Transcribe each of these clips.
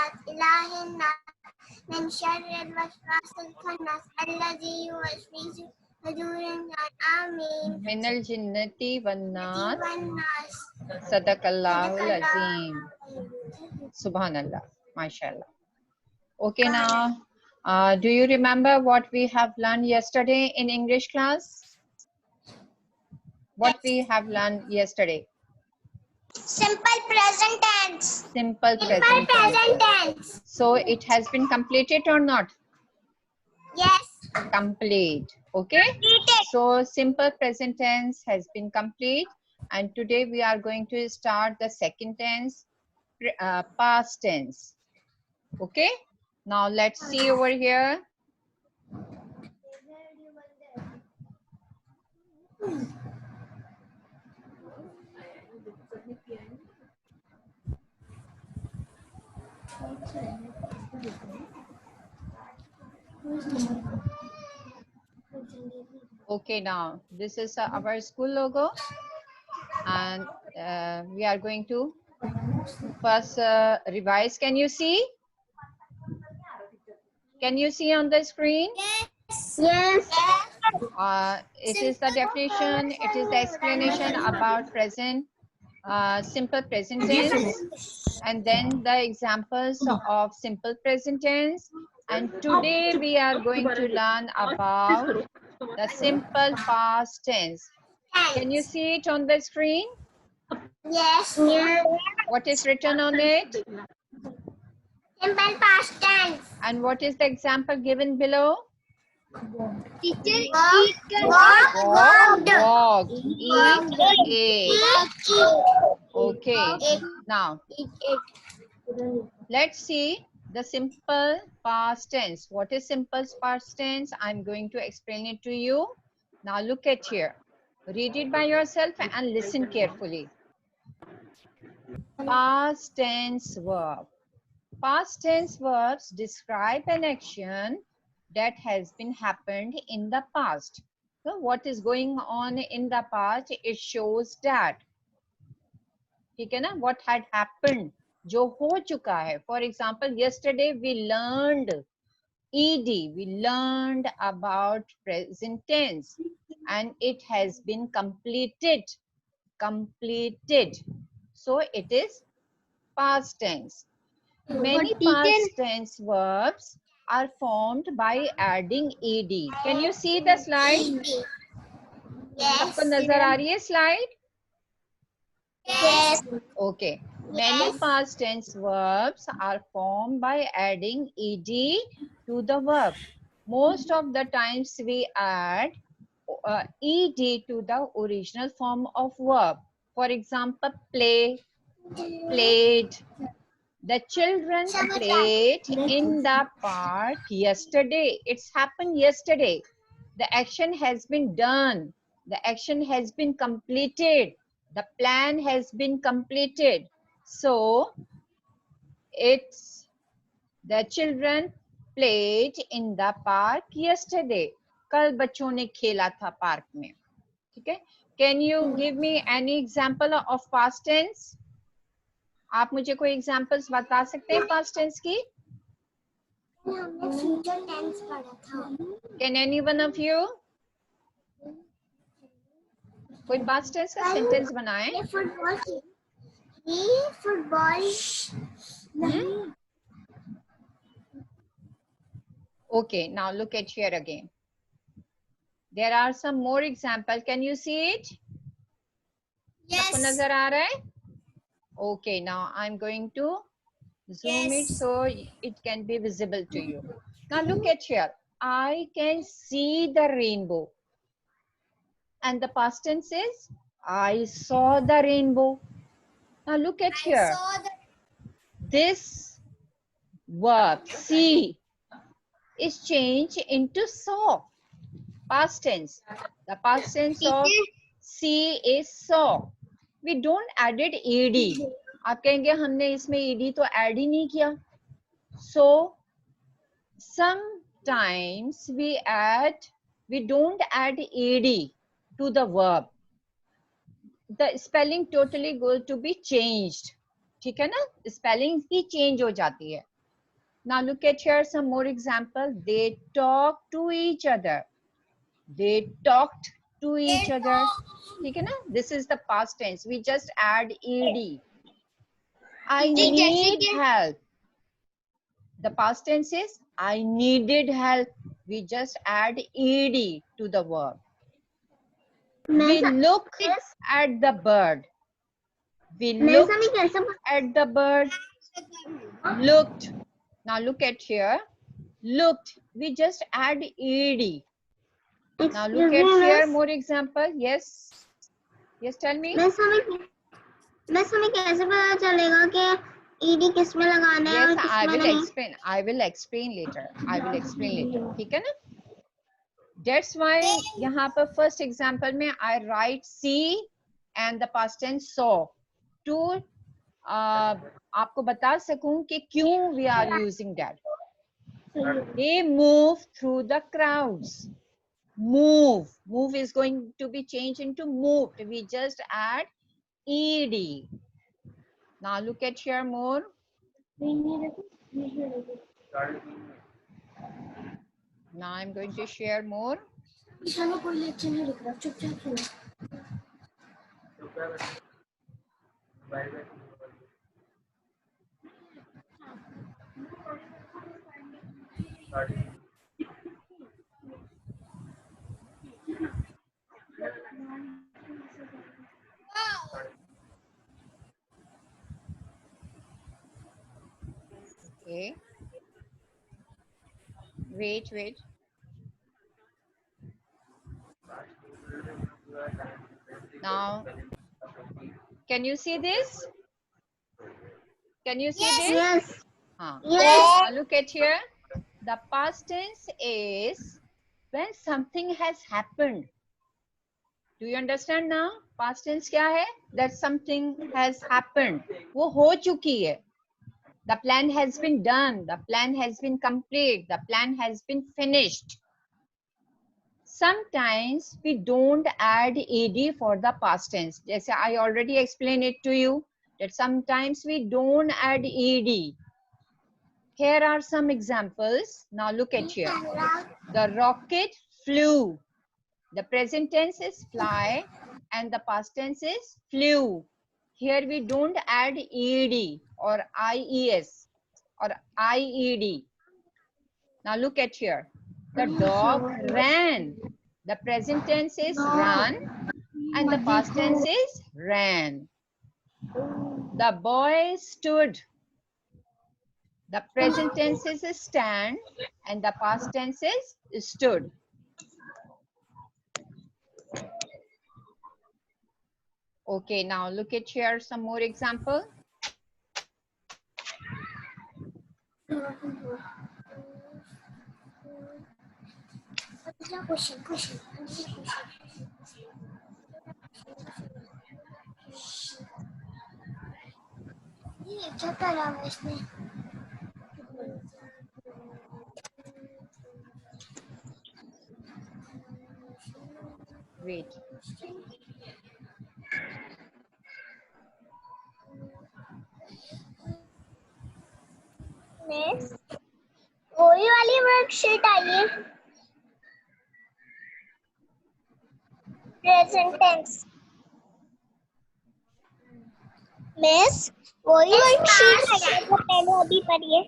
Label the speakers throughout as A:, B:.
A: nas, ilahin nas, min sharril waswasil khannas, alladhi yuwaswisu sudurin nas. Amin.
B: minal jinnati wan nas.
A: Wan nas.
B: Sadaqallahul azim. Subhanallah. MashaAllah. Okay, now, do you remember what we have learned yesterday in English class? What we have learned yesterday?
A: Simple present tense.
B: Simple present tense. So it has been completed or not?
A: Yes.
B: Complete. Okay. So simple present tense has been complete, and today we are going to start the second tense, past tense. Okay. Now let's see over here. Okay, now this is our school logo, and we are going to first revise. Can you see? Can you see on the screen?
A: Yes.
B: It is the definition, it is the explanation about present, simple present tense, and then the examples of simple present tense. And today we are going to learn about the simple past tense. Can you see it on the screen?
A: Yes. Yes.
B: What is written on it?
A: Simple past tense.
B: And what is the example given below?
A: Teacher,
B: Walk, walked, eat, ate. Okay, now let's see the simple past tense. What is simple past tense? I'm going to explain it to you. Now look at here. Read it by yourself and listen carefully. Past tense verb. Past tense verbs describe an action that has been happened in the past. So what is going on in the past? It shows that. ठीक है ना? What had happened? जो हो चुका है. For example, yesterday we learned ED. We learned about present tense, and it has been completed. Completed. So it is past tense. Many past tense verbs are formed by adding ed. Can you see the slide?
A: Yes.
B: आपको नजर आ रही है slide?
A: Yes.
B: Okay. Many past tense verbs are formed by adding ed to the verb. Most of the times we add ed to the original form of verb. For example, play, played. The children played in the park yesterday. It's happened yesterday. The action has been done. The action has been completed. The plan has been completed. So, it's the children played in the park yesterday. कल बच्चों ने खेला था park में. ठीक है? Can you give me any example of past tense? आप मुझे कोई एग्जाम्पल्स बता सकते हैं पास्ट टेंस की?
A: हमने फ्यूचर टेंस पढ़ा था.
B: कैन एनीवन ऑफ यू कोई पास्ट टेंस का सेंटेंस बनाए?
A: ये फुटबॉल नहीं.
B: Okay, now look at here again. There are some more examples. Can you see it?
A: Yes.
B: सबको नजर आ रहा है? Okay, now I'm going to zoom it so it can be visible to you. Now look at here. I can see the rainbow. And the past tense is I saw the rainbow. Now look at here. This verb see is changed into saw. Past tense. The past tense of see is saw. We don't added ed. आप कहेंगे हमने इसमें ed तो add ही नहीं किया. So sometimes we don't add ed to the verb. The spelling totally going to be changed. ठीक है ना? Spelling ही change हो जाती है. Now look at here some more example. They talk to each other. They talked to each other. ठीक है ना? This is the past tense. We just add ed. I need help. The past tense is I needed help. We just add ed to the verb. We look at the bird. We looked at the bird. Looked. Now look at here. Looked. We just add ed. Now look at here more example. Yes. Yes, tell me.
A: हमें कैसे पता चलेगा कि ED किस में लगाना है और
B: Yes,
A: किस
B: I
A: में
B: will
A: नहीं?
B: explain. I will explain later. I will explain later. ठीक है ना? That's why यहाँ पर first example में I write see and the past tense saw to आपको बता सकूं कि क्यों we are using that. They move through the crowds. Move. Move is going to be changed into moved. We just add ed. Now look at here more. Now I'm going to share more. Okay. Wait. Now, can you see this? Can you see this?
A: Yes.
B: Yes. Now look at here. The past tense is when something has happened. Do you understand now? Past tense क्या है? That something has happened. वो हो चुकी है. The plan has been done. The plan has been complete. The plan has been finished. Sometimes we don't add ed for the past tense. जैसे I already explained it to you that sometimes we don't add ed. Here are some examples. Now look at here. The rocket flew. The present tense is fly and the past tense is flew. Here we don't add ed or ies or ied. Now look at here. The dog ran. The present tense is run and the past tense is ran. The boy stood. The present tense is stand and the past tense is stood. Okay, now look at here some more example.
A: Question. ये क्या करा है इसने?
B: Wait.
A: Miss वही वाली worksheet आई है present tense miss वही worksheet आई है जो मैंने अभी पढ़ी है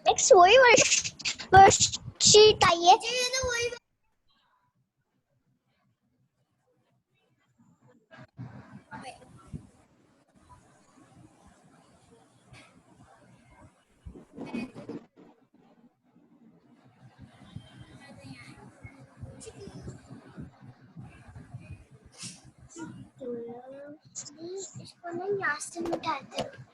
A: नेक्स्ट वही वर्कशीट आई है इसको ना यहाँ से मिटाते हैं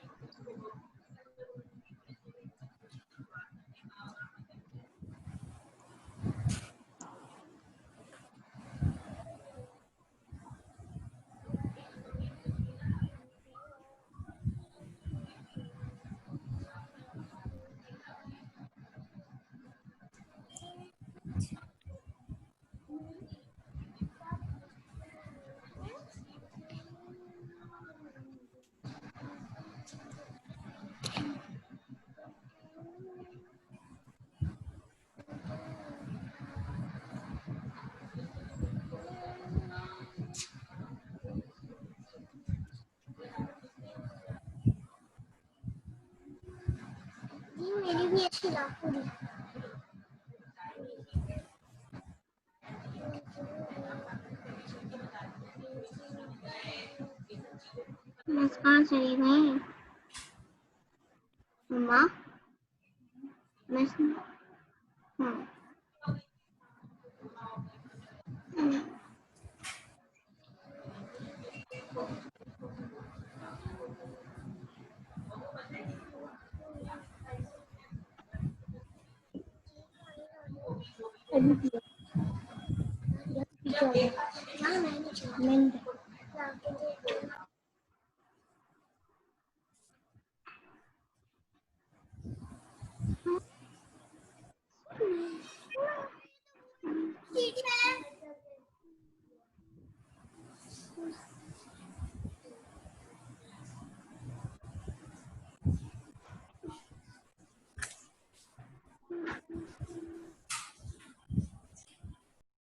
A: पूरी अच्छी ला पूरी बस कहाँ चली गई मम्मा बस हाँ अभी मैंने